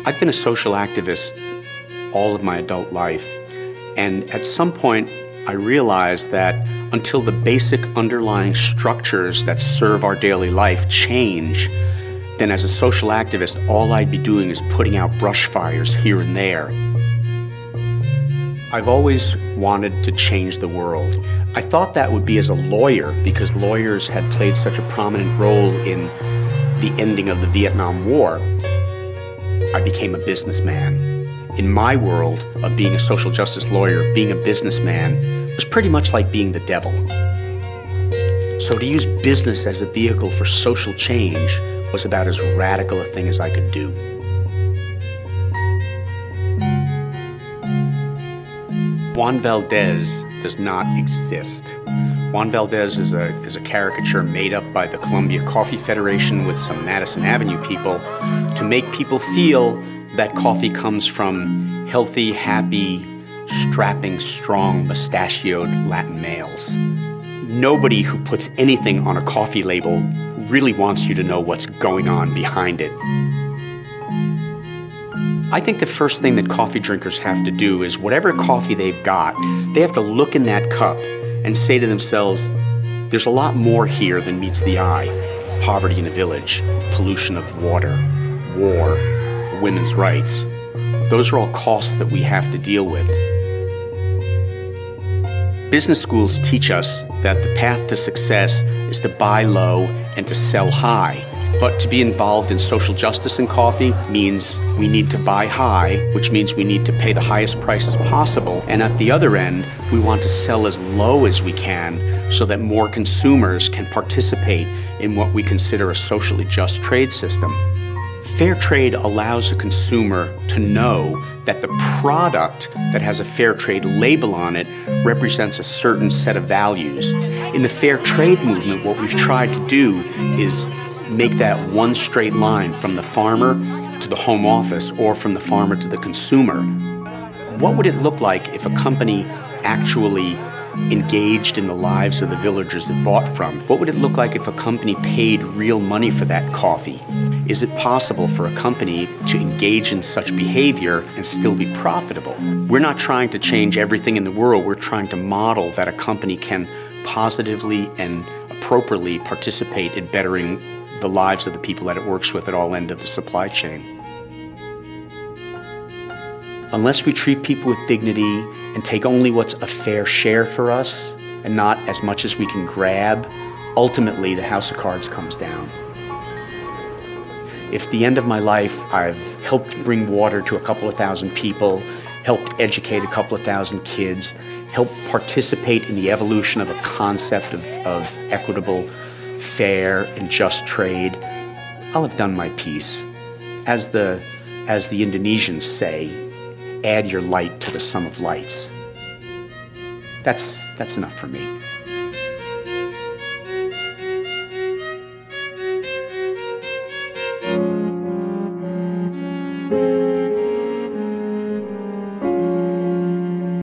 I've been a social activist all of my adult life, and at some point I realized that until the basic underlying structures that serve our daily life change, then as a social activist, all I'd be doing is putting out brush fires here and there. I've always wanted to change the world. I thought that would be as a lawyer, because lawyers had played such a prominent role in the ending of the Vietnam War. I became a businessman. In my world of being a social justice lawyer, being a businessman was pretty much like being the devil. So to use business as a vehicle for social change was about as radical a thing as I could do. Juan Valdez does not exist. Juan Valdez is a caricature made up by the Columbia Coffee Federation with some Madison Avenue people to make people feel that coffee comes from healthy, happy, strapping, strong, mustachioed Latin males. Nobody who puts anything on a coffee label really wants you to know what's going on behind it. I think the first thing that coffee drinkers have to do is whatever coffee they've got, they have to look in that cup and say to themselves, there's a lot more here than meets the eye. Poverty in a village, pollution of water, war, women's rights. Those are all costs that we have to deal with. Business schools teach us that the path to success is to buy low and to sell high. But to be involved in social justice in coffee means we need to buy high, which means we need to pay the highest prices possible. And at the other end, we want to sell as low as we can so that more consumers can participate in what we consider a socially just trade system. Fair trade allows a consumer to know that the product that has a fair trade label on it represents a certain set of values. In the fair trade movement, what we've tried to do is make that one straight line from the farmer to the home office or from the farmer to the consumer. What would it look like if a company actually engaged in the lives of the villagers it bought from? What would it look like if a company paid real money for that coffee? Is it possible for a company to engage in such behavior and still be profitable? We're not trying to change everything in the world. We're trying to model that a company can positively and appropriately participate in bettering the lives of the people that it works with at all ends of the supply chain. Unless we treat people with dignity and take only what's a fair share for us and not as much as we can grab, ultimately the house of cards comes down. If at the end of my life I've helped bring water to a couple of thousand people, helped educate a couple of thousand kids, helped participate in the evolution of a concept of equitable, fair, and just trade, I'll have done my piece. As the Indonesians say, add your light to the sum of lights. That's enough for me.